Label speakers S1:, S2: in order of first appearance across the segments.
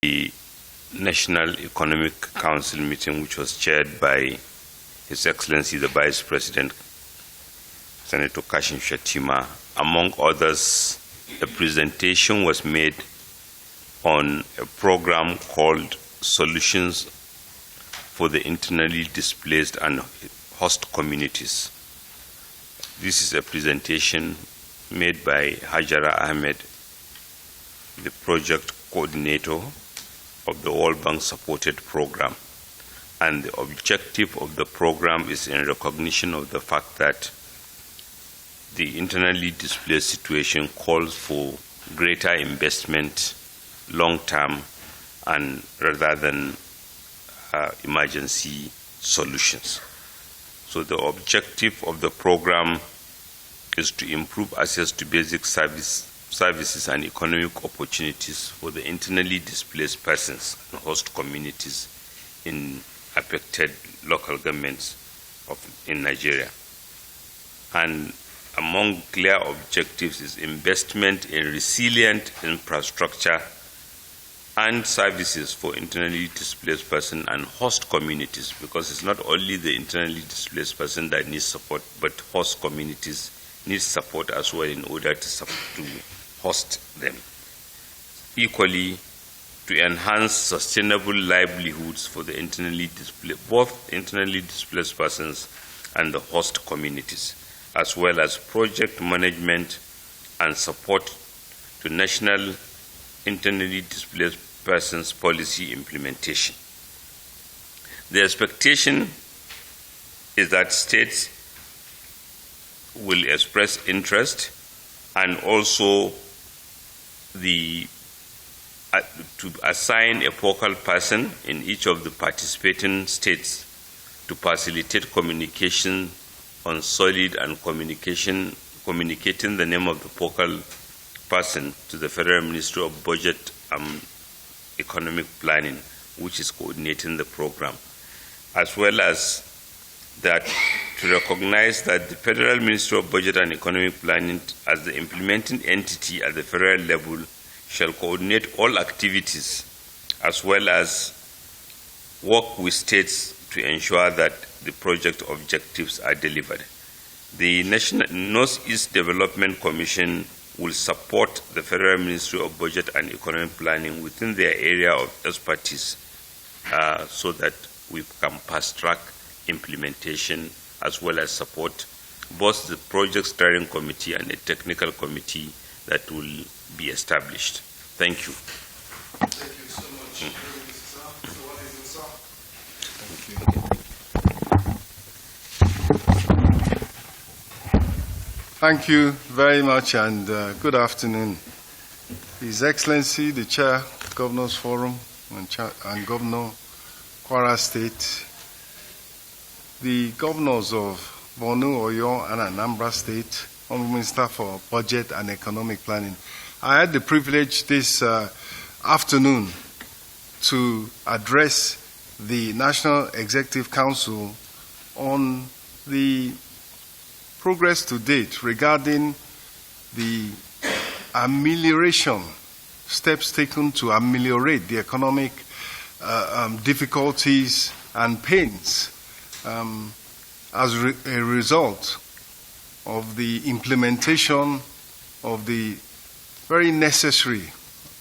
S1: the National Economic Council meeting, which was chaired by His Excellency the Vice President, Senator Kashim Shettima. Among others, a presentation was made on a program called Solutions for the Internally Displaced and Host Communities. This is a presentation made by Hajara Ahmed, the project coordinator of the World Bank supported program. And the objective of the program is in recognition of the fact that the internally displaced situation calls for greater investment long-term and rather than emergency solutions. So the objective of the program is to improve access to basic services and economic opportunities for the internally displaced persons and host communities in affected local governments in Nigeria. And among clear objectives is investment in resilient infrastructure and services for internally displaced persons and host communities, because it's not only the internally displaced person that needs support, but host communities need support as well in order to host them. Equally, to enhance sustainable livelihoods for the both internally displaced persons and the host communities, as well as project management and support to national internally displaced persons policy implementation. The expectation is that states will express interest and also to assign a focal person in each of the participating states to facilitate communication on solid and communicating the name of the focal person to the Federal Ministry of Budget and Economic Planning, which is coordinating the program, as well as that to recognize that the Federal Ministry of Budget and Economic Planning as the implementing entity at the federal level shall coordinate all activities as well as work with states to ensure that the project objectives are delivered. The National Northeast Development Commission will support the Federal Ministry of Budget and Economic Planning within their area of expertise so that we can fast-track implementation as well as support both the project steering committee and the technical committee that will be established. Thank you.
S2: Thank you so much. Thank you very much, and good afternoon. His Excellency, the Chair, Governors Forum, and Governor Kwara State, the Governors of Borno, Oyo, and Anambra State, Honorable Minister for Budget and Economic Planning. I had the privilege this afternoon to address the National Executive Council on the progress to date regarding the amelioration, steps taken to ameliorate the economic difficulties and pains as a result of the implementation of the very necessary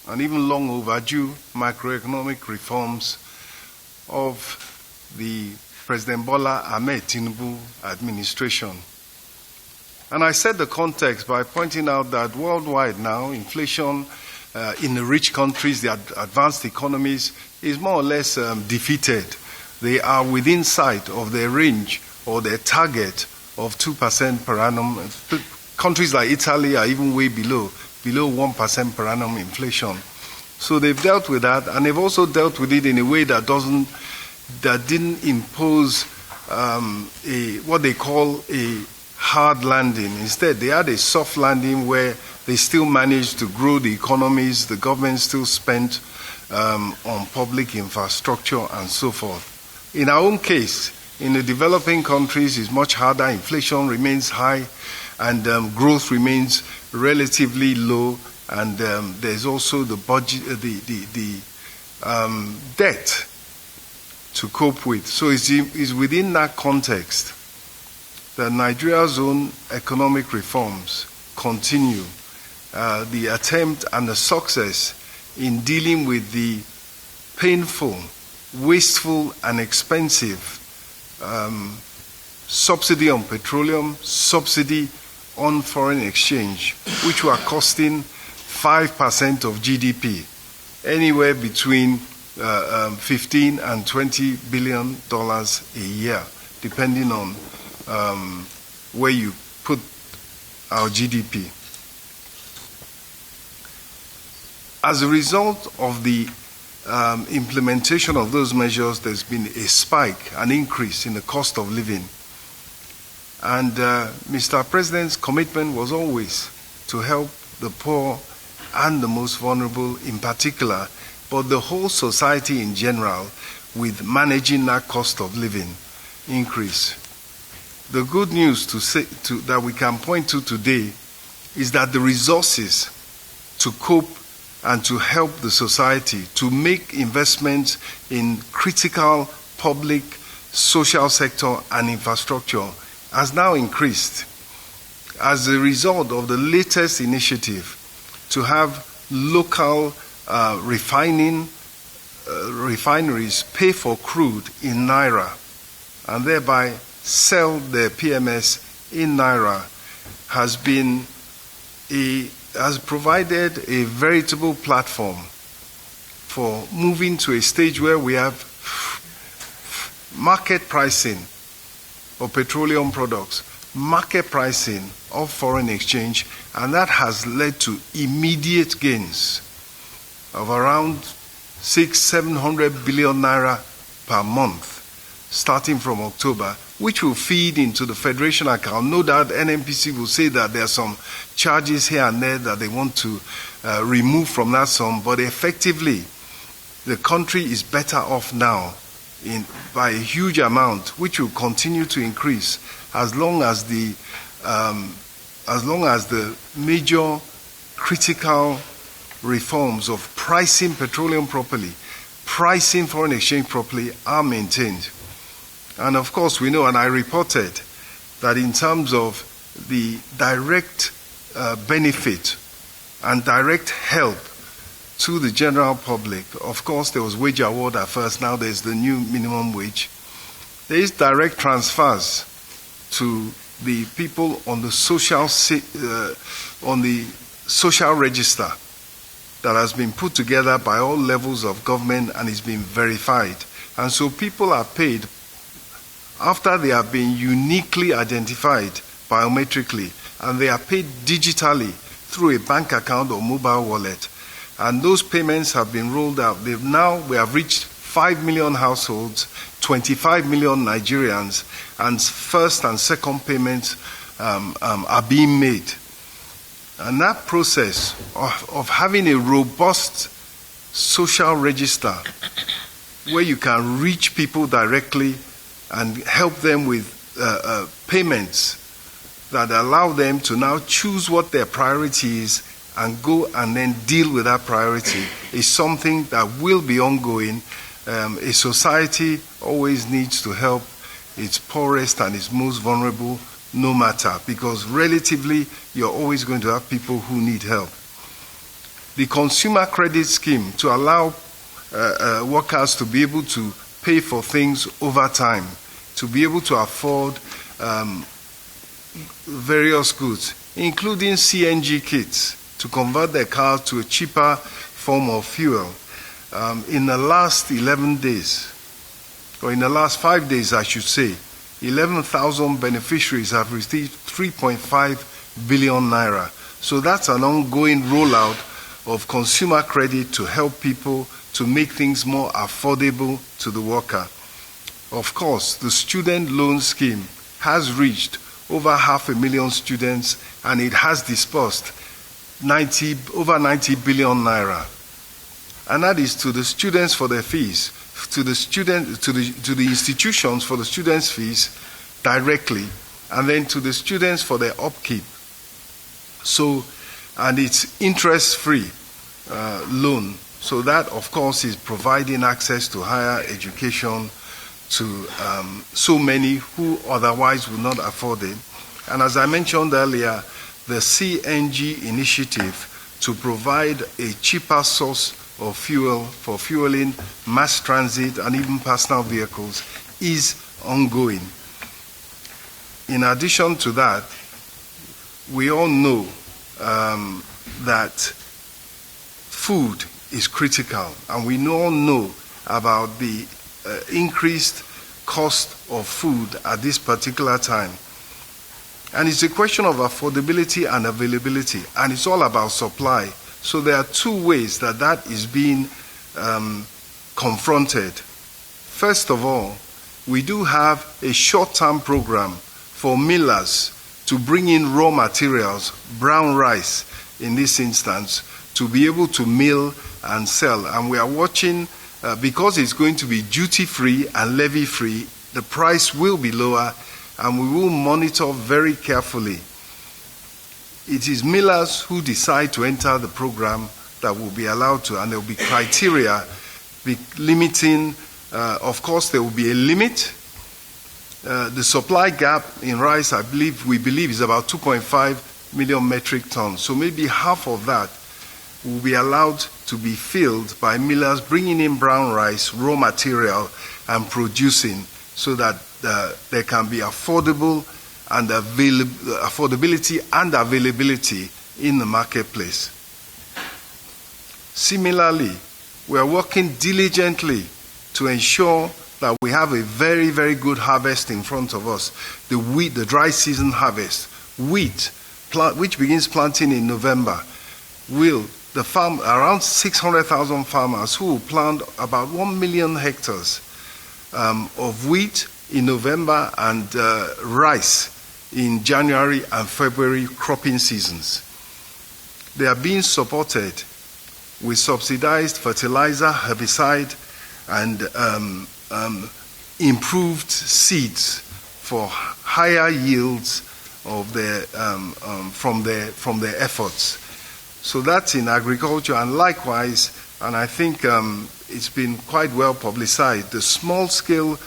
S2: and even long overdue macroeconomic reforms of the President Bola Ahmed Tinubu administration. And I set the context by pointing out that worldwide now, inflation in the rich countries, the advanced economies, is more or less defeated. They are within sight of their range or their target of 2% per annum. Countries like Italy are even way below 1% per annum inflation. So they've dealt with that, and they've also dealt with it in a way that didn't impose what they call a hard landing. Instead, they had a soft landing where they still managed to grow the economies, the government still spent on public infrastructure and so forth. In our own case, in the developing countries, it's much harder. Inflation remains high, and growth remains relatively low. And there's also the budget, debt to cope with. So it's within that context that Nigeria's own economic reforms continue. The attempt and the success in dealing with the painful, wasteful, and expensive subsidy on petroleum, subsidy on foreign exchange, which were costing 5% of GDP, anywhere between 15 and $20 billion a year, depending on where you put our GDP. As a result of the implementation of those measures, there's been a spike, an increase in the cost of living. And Mr. President's commitment was always to help the poor and the most vulnerable in particular, but the whole society in general with managing that cost of living increase. The good news that we can point to today is that the resources to cope and to help the society, to make investments in critical public, social sector and infrastructure has now increased as a result of the latest initiative to have local refineries pay for crude in Naira and thereby sell their PMS in Naira has provided a veritable platform for moving to a stage where we have market pricing of petroleum products, market pricing of foreign exchange, and that has led to immediate gains of around 600-700 billion naira per month starting from October, which will feed into the Federation account. No doubt NNPC will say that there are some charges here and there that they want to remove from that sum, but effectively the country is better off now by a huge amount, which will continue to increase as long as the major critical reforms of pricing petroleum properly, pricing foreign exchange properly are maintained. And of course, we know, and I reported, that in terms of the direct benefit and direct help to the general public, of course, there was wage award at first, now there's the new minimum wage. There is direct transfers to the people on the social register that has been put together by all levels of government and is being verified. And so people are paid after they have been uniquely identified biometrically, and they are paid digitally through a bank account or mobile wallet. And those payments have been rolled out. We have reached 5 million households, 25 million Nigerians, and first and second payments are being made. And that process of having a robust social register where you can reach people directly and help them with payments that allow them to now choose what their priority is and go and then deal with that priority is something that will be ongoing. A society always needs to help its poorest and its most vulnerable, no matter, because relatively you're always going to have people who need help. The consumer credit scheme to allow workers to be able to pay for things over time, to be able to afford various goods, including CNG kits, to convert their cars to a cheaper form of fuel. In the last 11 days, or in the last 5 days, I should say, 11,000 beneficiaries have received 3.5 billion naira. So that's an ongoing rollout of consumer credit to help people to make things more affordable to the worker. Of course, the student loan scheme has reached over 500,000 students, and it has disbursed over 90 billion naira. And that is to the students for their fees, to the institutions for the students' fees directly, and then to the students for their upkeep. So, and it's interest-free loan So that, of course, is providing access to higher education to so many who otherwise would not afford it. And as I mentioned earlier, the CNG initiative to provide a cheaper source of fuel for fueling mass transit and even personal vehicles is ongoing. In addition to that, we all know that food is critical, and we all know about the increased cost of food at this particular time. And it's a question of affordability and availability, and it's all about supply. So there are two ways that that is being confronted. First of all, we do have a short-term program for millers to bring in raw materials, brown rice in this instance, to be able to mill and sell. And we are watching, because it's going to be duty-free and levy-free, the price will be lower, and we will monitor very carefully. It is millers who decide to enter the program that will be allowed to, and there will be criteria limiting. Of course, there will be a limit. The supply gap in rice, we believe, is about 2.5 million metric tons. So maybe half of that will be allowed to be filled by millers bringing in brown rice, raw material, and producing, so that there can be affordability and availability in the marketplace. Similarly, we are working diligently to ensure that we have a very, very good harvest in front of us. The wheat, the dry season harvest, wheat, which begins planting in November, around 600,000 farmers who will plant about 1 million hectares of wheat in November and rice in January and February cropping seasons. They are being supported with subsidized fertilizer, herbicide, and improved seeds for higher yields of from their efforts. So that's in agriculture, and likewise, and I think it's been quite well publicized, the small-scale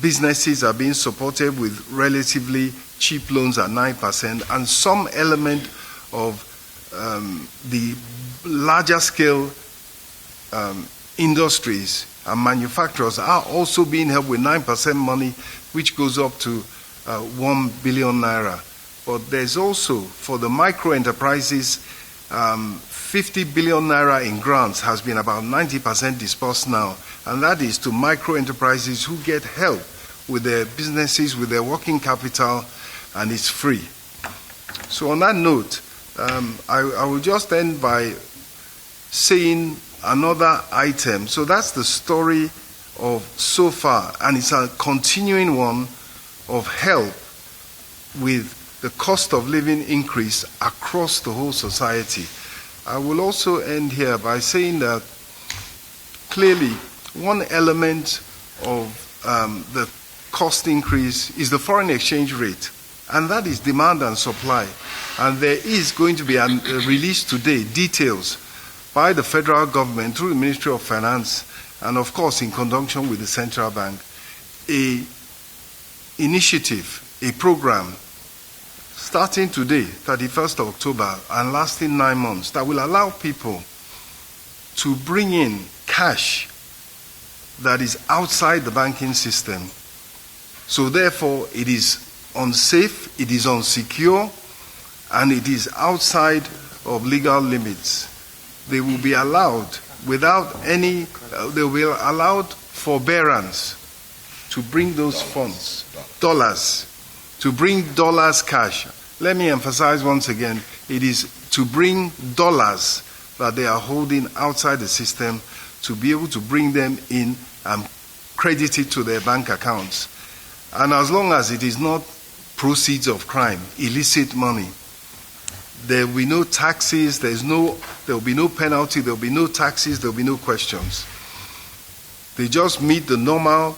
S2: businesses are being supported with relatively cheap loans at 9%, and some element of the larger-scale industries and manufacturers are also being helped with 9% money, which goes up to 1 billion naira. But there's also, for the micro enterprises, 50 billion naira in grants has been about 90% dispersed now, and that is to micro enterprises who get help with their businesses, with their working capital, and it's free. So on that note, I will just end by saying another item. So that's the story of so far, and it's a continuing one of help with the cost of living increase across the whole society. I will also end here by saying that clearly one element of the cost increase is the foreign exchange rate, and that is demand and supply. And there is going to be released today details by the federal government through the Ministry of Finance, and of course in conjunction with the central bank, a initiative, a program starting today, 31st of October, and lasting 9 months, that will allow people to bring in cash that is outside the banking system. So therefore, it is unsafe, it is unsecure, and it is outside of legal limits. They will be allowed without any, they will be allowed forbearance to bring those funds, dollars, to bring dollars cash. Let me emphasize once again, it is to bring dollars that they are holding outside the system, to be able to bring them in and credit it to their bank accounts. And as long as it is not proceeds of crime, illicit money, there will be no taxes, there will be no penalty, there will be no taxes, there will be no questions. They just meet the normal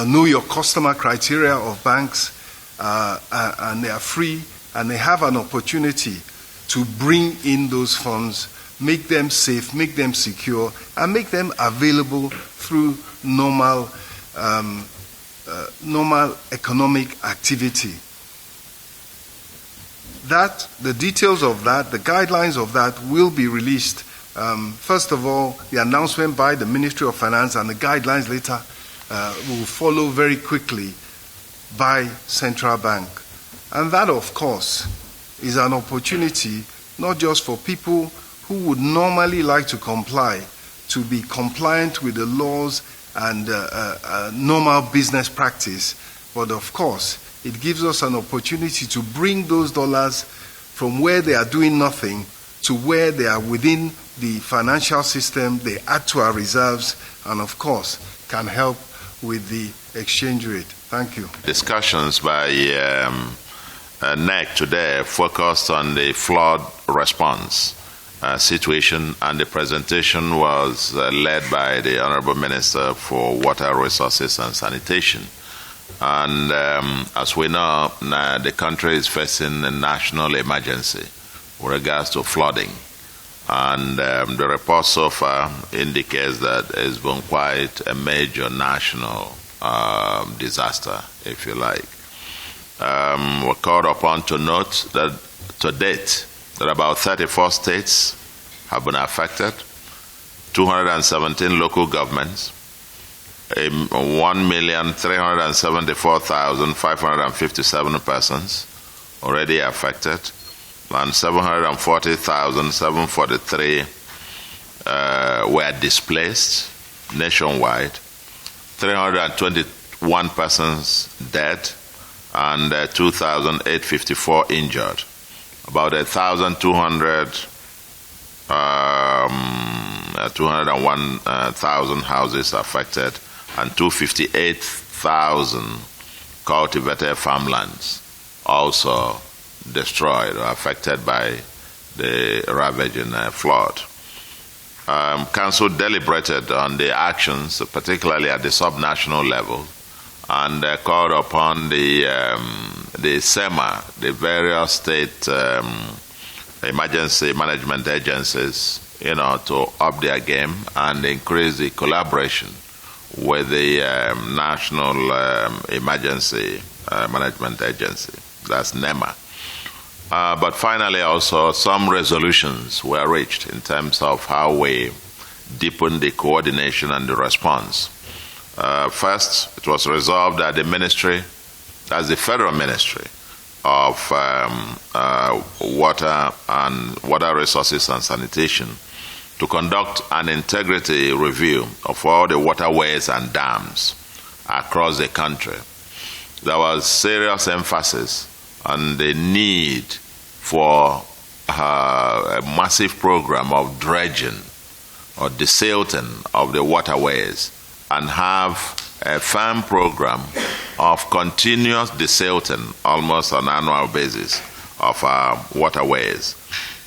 S2: know your customer criteria of banks, and they are free, and they have an opportunity to bring in those funds make them safe, make them secure, and make them available through normal economic activity. The details of that, the guidelines of that will be released. First of all, the announcement by the Ministry of Finance and the guidelines later will follow very quickly by Central Bank. And that, of course, is an opportunity not just for people who would normally like to comply, to be compliant with the laws and normal business practice, but of course, it gives us an opportunity to bring those dollars from where they are doing nothing to where they are within the financial system, they add to our reserves, and of course, can help with the exchange rate. Thank you.
S3: Discussions by NEC today focused on the flood response situation, and the presentation was led by the Honorable Minister for Water Resources and Sanitation. And as we know, the country is facing a national emergency with regards to flooding. And the report so far indicates that it's been quite a major national disaster, if you like. We're called upon to note that to date, that about 34 states have been affected, 217 local governments, 1,374,557 persons already affected, and 740,743 were displaced nationwide, 321 persons dead, and 2,854 injured. About 201,000 houses affected, and 258,000 cultivated farmlands also destroyed or affected by the ravaging flood. Council deliberated on the actions, particularly at the subnational level, and called upon the SEMA, the various state emergency management agencies, to up their game and increase the collaboration with the National Emergency Management Agency, that's NEMA. But finally, also, some resolutions were reached in terms of how we deepen the coordination and the response. First, it was resolved that the ministry, that's the Federal Ministry of Water and Water Resources and Sanitation, to conduct an integrity review of all the waterways and dams across the country. There was serious emphasis on the need for a massive program of dredging or desilting of the waterways, and have a firm program of continuous desilting almost on an annual basis of our waterways.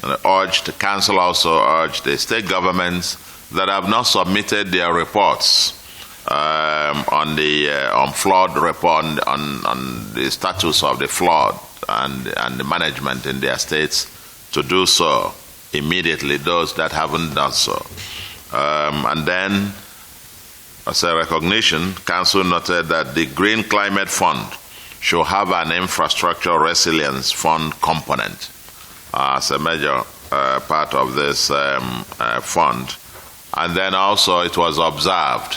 S3: And the Council also urged the state governments that have not submitted their reports on flood report, on the status of the flood and the management in their states, to do so immediately, those that haven't done so. And then, as a recognition, Council noted that the Green Climate Fund should have an infrastructure resilience fund component as a major part of this fund. And then also it was observed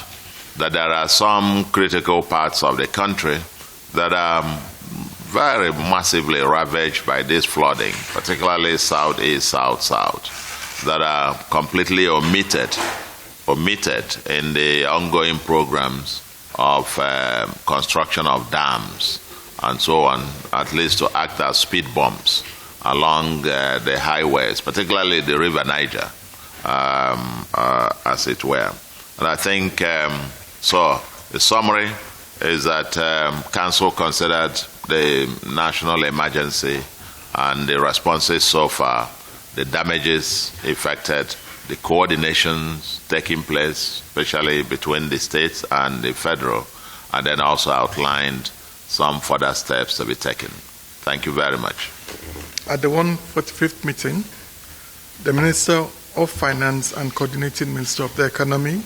S3: that there are some critical parts of the country that are very massively ravaged by this flooding, particularly southeast, south, that are completely omitted in the ongoing programs of construction of dams and so on, at least to act as speed bumps along the highways, particularly the River Niger, as it were. And I think, so the summary is that Council considered the national emergency and the responses so far, the damages affected, the coordinations taking place, especially between the states and the federal, and then also outlined some further steps to be taken. Thank you very much.
S4: At the 145th meeting, the Minister of Finance and Coordinating Minister of the Economy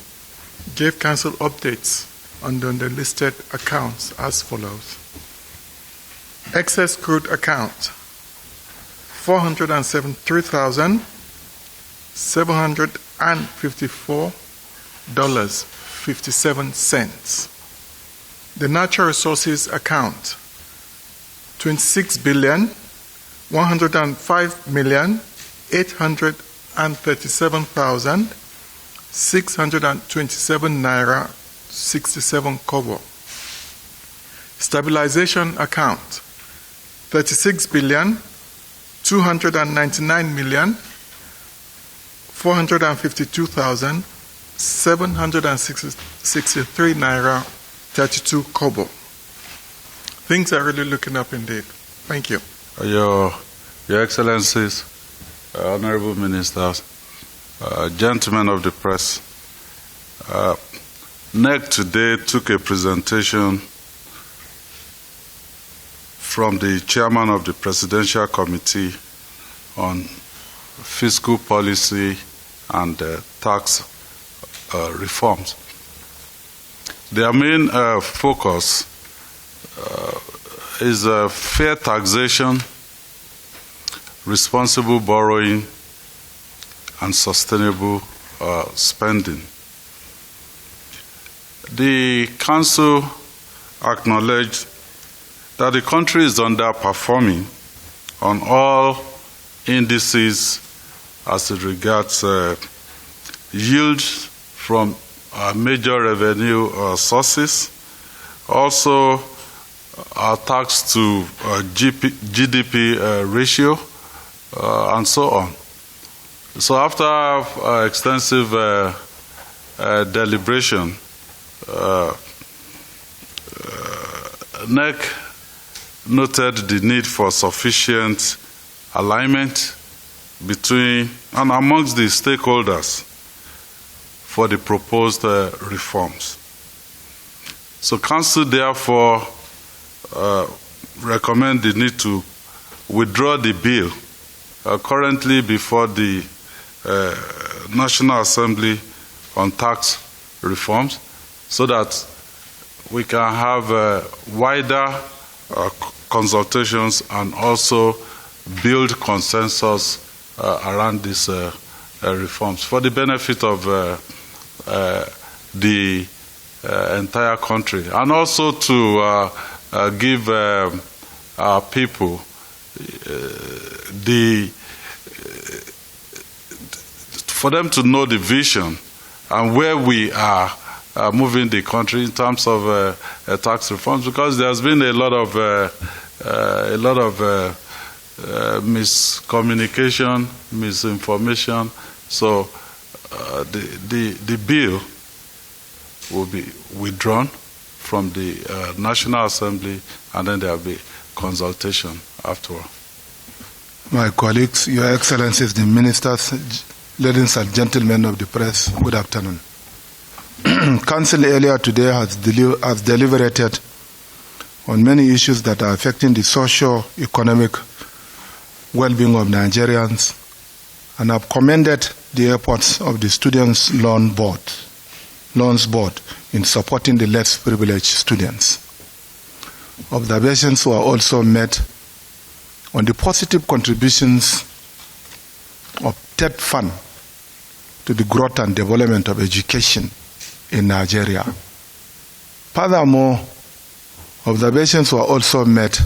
S4: gave Council updates on the listed accounts as follows. Excess crude account, $473,754.57. The natural resources account, $26,105,837,627 naira 67 kobo. Stabilization account, $36,299,452,763 naira 32 kobo. Things are really looking up indeed. Thank you.
S5: Your Excellencies, Honorable Ministers, gentlemen of the press, NEC today took a presentation from the chairman of the Presidential Committee on Fiscal Policy and Tax Reforms. Their main focus is fair taxation, responsible borrowing, and sustainable spending. The Council acknowledged that the country is underperforming on all indices as it regards yield from major revenue sources, also our tax to GDP ratio, and so on. So after extensive deliberation, NEC noted the need for sufficient alignment between and amongst the stakeholders for the proposed reforms. So Council therefore recommend the need to withdraw the bill currently before the National Assembly on tax reforms so that we can have wider consultations and also build consensus around these reforms for the benefit of the entire country, and also to give our people for them to know the vision and where we are moving the country in terms of tax reforms, because there's been a lot of miscommunication, misinformation. So the bill will be withdrawn from the National Assembly, and then there will be consultation afterward.
S6: My colleagues, Your Excellencies, the ministers, ladies and gentlemen of the press, good afternoon. Council earlier today has deliberated on many issues that are affecting the socio-economic well-being of Nigerians, and have commended the efforts of the Students' Loans Board in supporting the less privileged students. Observations were also made on the positive contributions of TED Fund to the growth and development of education in Nigeria. Furthermore, observations were also made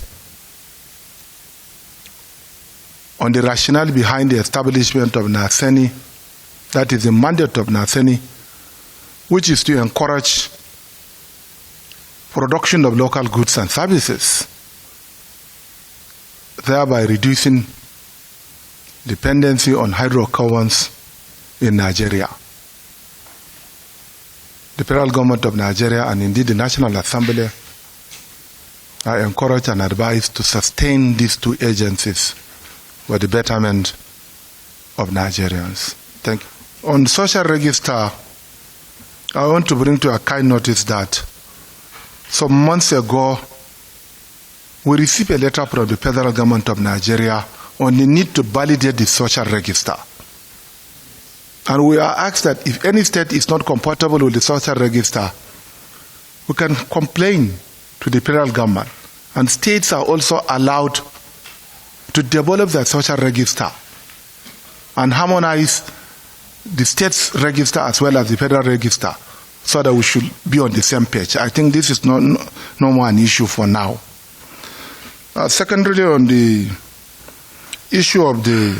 S6: on the rationale behind the establishment of NACENI, that is the mandate of NACENI, which is to encourage production of local goods and services, thereby reducing dependency on hydrocarbons in Nigeria. The federal government of Nigeria and indeed the National Assembly are encouraged and advised to sustain these two agencies for the betterment of Nigerians. Thank you. On the social register, I want to bring to a kind notice that some months ago, we received a letter from the federal government of Nigeria on the need to validate the social register. And we are asked that if any state is not compatible with the social register, we can complain to the federal government. And states are also allowed to develop their social register and harmonize the state's register as well as the federal register so that we should be on the same page. I think this is no more an issue for now. Secondarily, on the issue of the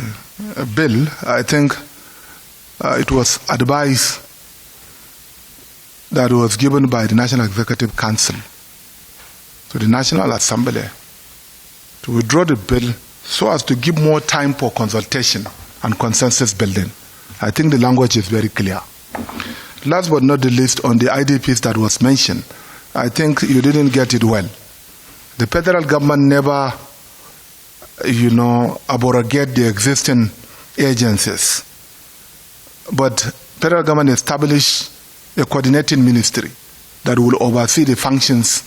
S6: bill, I think it was advice that was given by the National Executive Council to the National Assembly to withdraw the bill so as to give more time for consultation and consensus building. I think the language is very clear. Last but not the least, on the IDPs that was mentioned, I think you didn't get it well. The federal government never, abrogate the existing agencies. But federal government established a coordinating ministry that will oversee the functions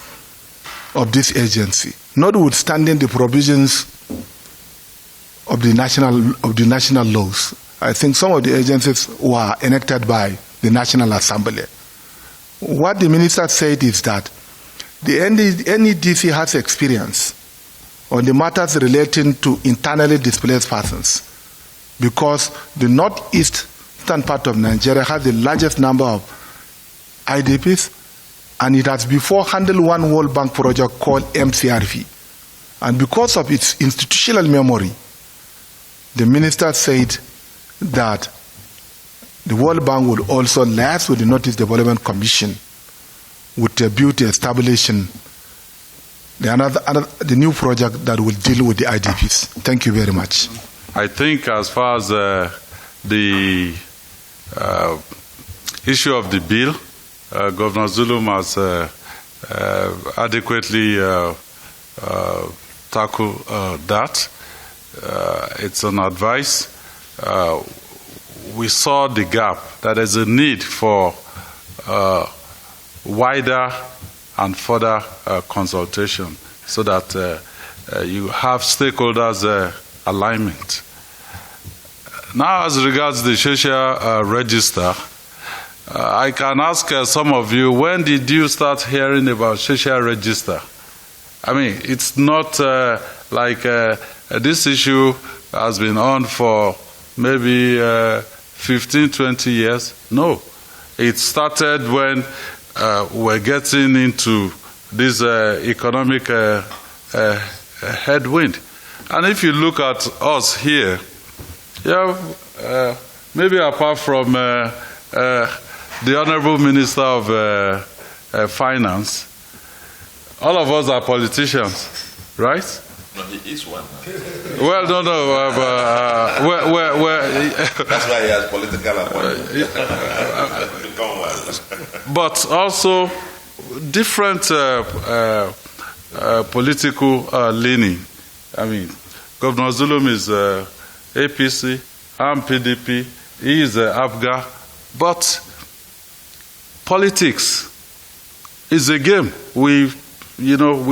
S6: of this agency, notwithstanding the provisions of the national laws. I think some of the agencies were enacted by the National Assembly. What the minister said is that the NEC has experience on the matters relating to internally displaced persons because the northeastern part of Nigeria has the largest number of IDPs, and it has before handled one World Bank project called MCRP. And because of its institutional memory, the minister said that the World Bank would also liaise with the Northeast Development Commission with a view to establishing the new project that will deal with the IDPs. Thank you very much.
S5: I think as far as the issue of the bill, Governor Zulum has adequately tackled that. It's an advice. We saw the gap, that there's a need for wider and further consultation so that you have stakeholders alignment. Now, as regards the social register, I can ask some of you, when did you start hearing about social register? I mean, it's not like this issue has been on for maybe 15, 20 years. No. It started when we're getting into this economic headwind. And if you look at us here, maybe apart from the Honorable Minister of Finance, all of us are politicians, right?
S3: No, he is one.
S5: Well, no.
S3: That's why he has political appointments.
S5: But also different political leaning. I mean, Governor Zulum is APC, I'm PDP, he is APGA, but politics is a game. We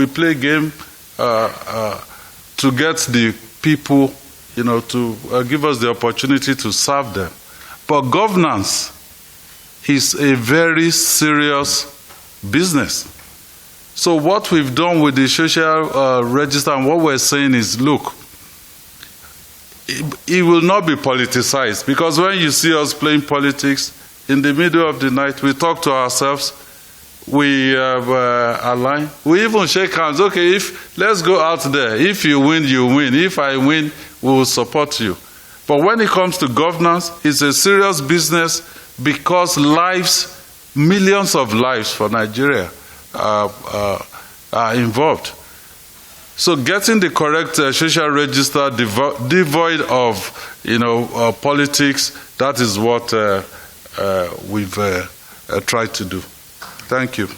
S5: play game to get the people, to give us the opportunity to serve them. But governance is a very serious business. So what we've done with the social register and what we're saying is, look, it will not be politicized, because when you see us playing politics, in the middle of the night, we talk to ourselves, we align, we even shake hands. Okay, let's go out there. If you win, you win. If I win, we will support you. But when it comes to governance, it's a serious business because millions of lives for Nigeria are involved. So getting the correct social register devoid of politics, that is what we've tried to do. Thank you.